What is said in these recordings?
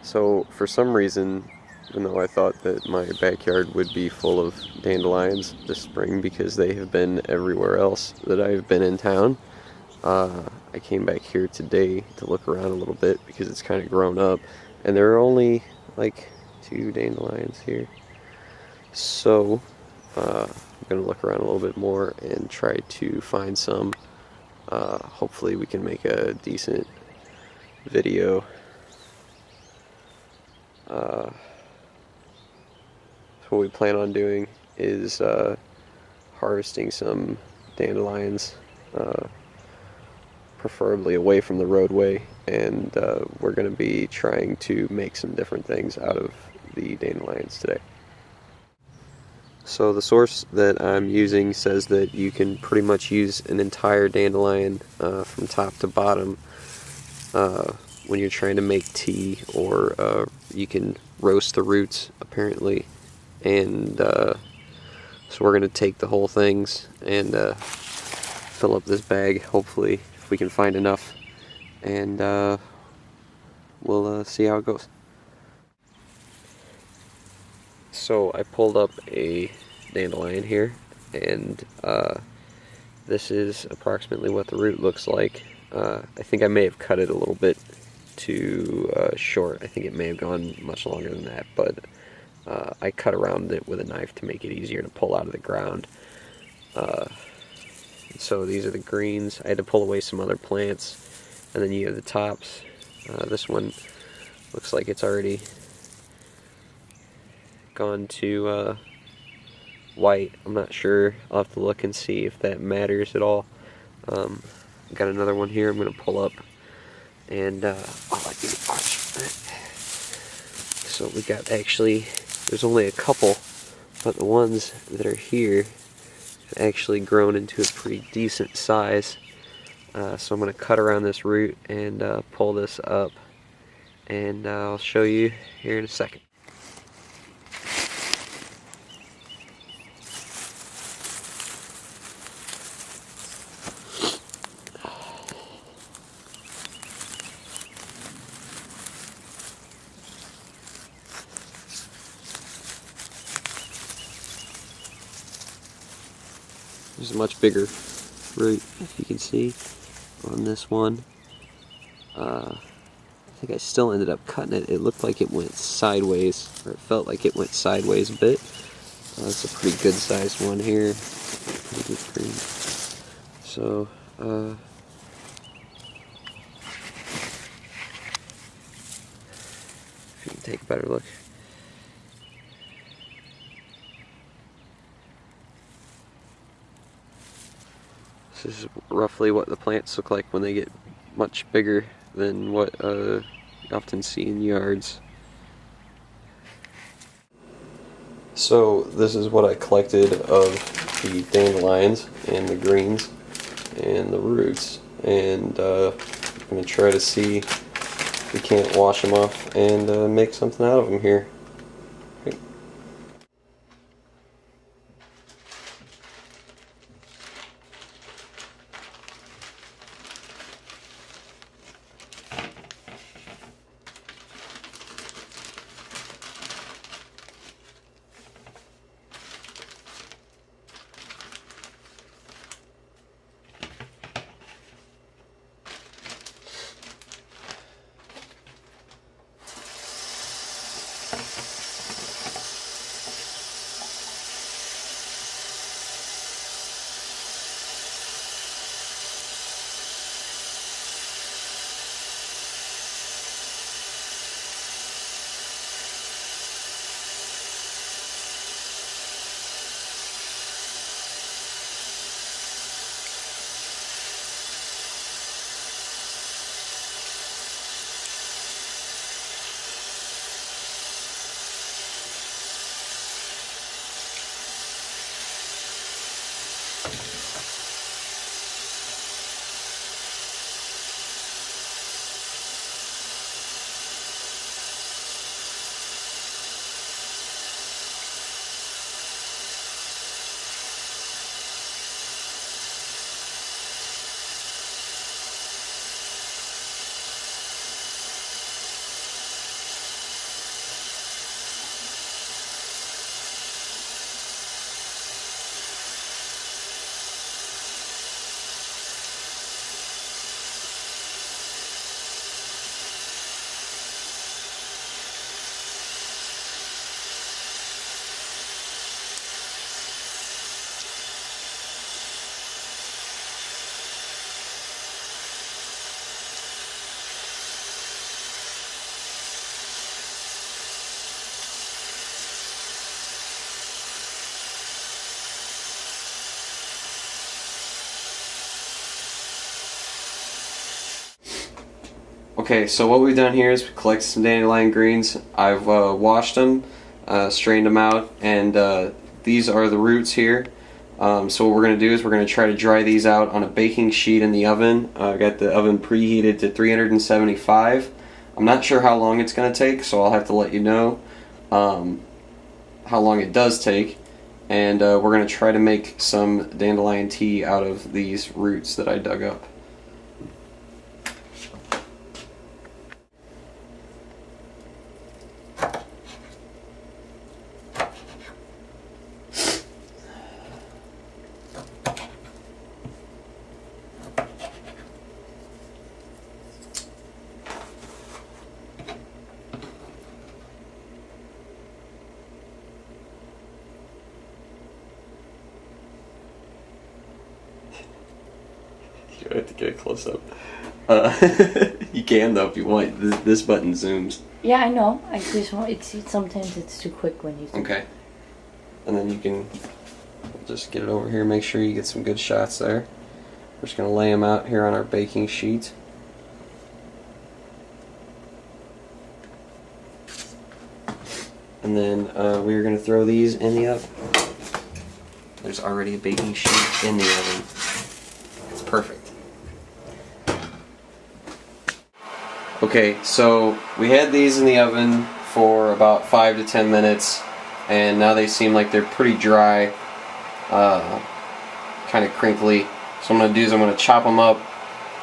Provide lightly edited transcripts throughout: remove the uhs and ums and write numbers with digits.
So for some reason, even though I thought that my backyard would be full of dandelions this spring because they have been everywhere else that I've been in town, I came back here today to look around a little bit because it's kind of grown up, and there are only like 2 dandelions here. So I'm going to look around a little bit more and try to find some. Hopefully we can make a decent video. So what we plan on doing is harvesting some dandelions, preferably away from the roadway, and we're going to be trying to make some different things out of the dandelions today. So the source that I'm using says that you can pretty much use an entire dandelion from top to bottom when you're trying to make tea, or you can roast the roots apparently. And so we're going to take the whole things and fill up this bag, hopefully, if we can find enough, and we'll see how it goes. So I pulled up a dandelion here, and this is approximately what the root looks like. I think I may have cut it a little bit too short. I think it may have gone much longer than that, but I cut around it with a knife to make it easier to pull out of the ground. So these are the greens. I had to pull away some other plants, and then you have the tops. This one looks like it's already gone to white. I'm not sure. I'll have to look and see if that matters at all. Got another one here I'm going to pull up, and I'll let you watch that. So we got, actually, there's only a couple, but the ones that are here have actually grown into a pretty decent size. So I'm going to cut around this root and pull this up, and I'll show you here in a second. There's a much bigger root, if you can see, on this one. I think I still ended up cutting it. It looked like it went sideways, or it felt like it went sideways a bit. That's a pretty good sized one here. Pretty good green. So, if you can take a better look. This is roughly what the plants look like when they get much bigger than what you often see in yards. So this is what I collected of the dandelions and the greens and the roots, and I'm going to try to see if we can't wash them off and make something out of them here. Okay, so what we've done here is we collected some dandelion greens. I've washed them, strained them out, and these are the roots here. So what we're going to do is we're going to try to dry these out on a baking sheet in the oven. I've got the oven preheated to 375. I'm not sure how long it's going to take, so I'll have to let you know how long it does take. And we're going to try to make some dandelion tea out of these roots that I dug up. You have to get a close up. You can though if you want. This button zooms. Yeah, I know. I just want sometimes it's too quick when you zoom. Okay. And then you can just get it over here. Make sure you get some good shots there. We're just gonna lay them out here on our baking sheet. And then we're gonna throw these in the oven. There's already a baking sheet in the oven. It's perfect. Okay, so we had these in the oven for about 5 to 10 minutes, and now they seem like they're pretty dry, kind of crinkly. So what I'm going to do is I'm going to chop them up,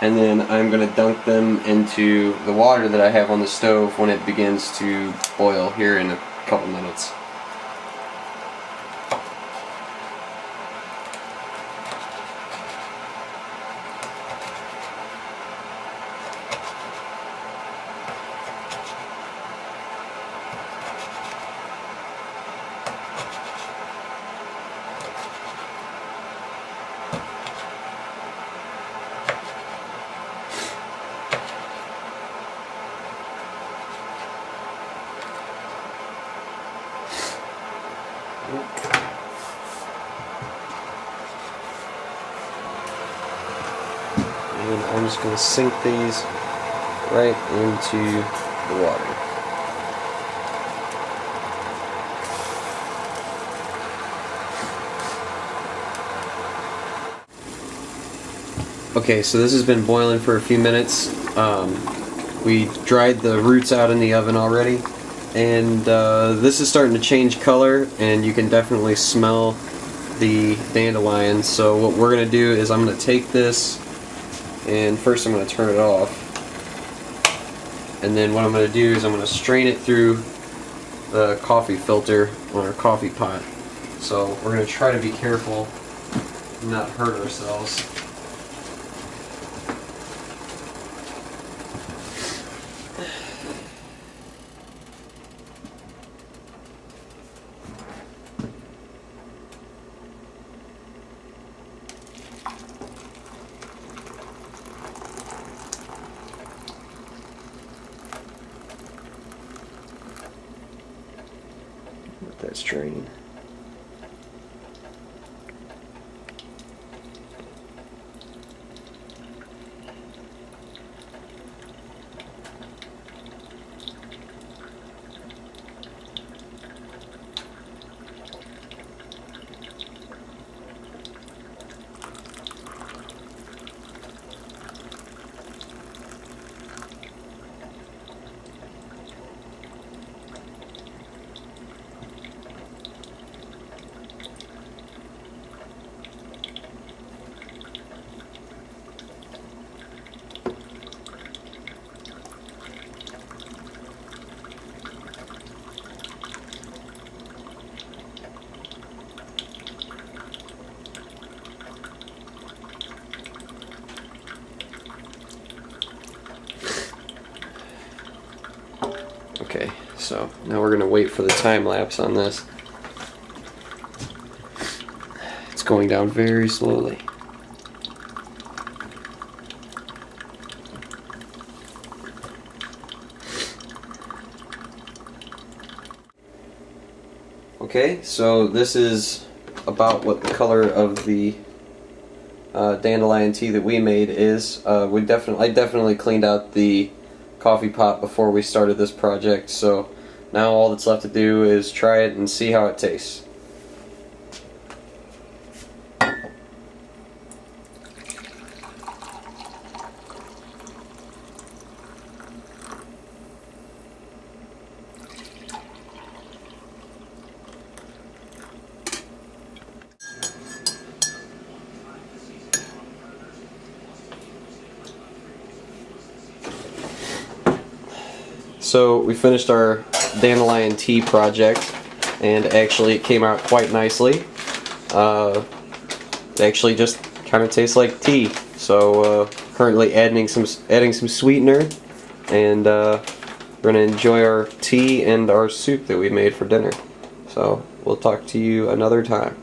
and then I'm going to dunk them into the water that I have on the stove when it begins to boil here in a couple minutes. And I'm just going to sink these right into the water. Okay, so this has been boiling for a few minutes. We dried the roots out in the oven already, and this is starting to change color, and you can definitely smell the dandelions. So what we're going to do is I'm going to take this, and first I'm going to turn it off, and then what I'm going to do is I'm going to strain it through the coffee filter on our coffee pot. So we're going to try to be careful and not hurt ourselves. Let that strain. Okay, so now we're going to wait for the time lapse on this. It's going down very slowly. Okay, so this is about what the color of the dandelion tea that we made is. I definitely cleaned out the coffee pot before we started this project, so now all that's left to do is try it and see how it tastes. So we finished our Dandelion Tea project, and actually it came out quite nicely. It actually just kind of tastes like tea. So currently adding some sweetener, and we're gonna enjoy our tea and our soup that we made for dinner. So we'll talk to you another time.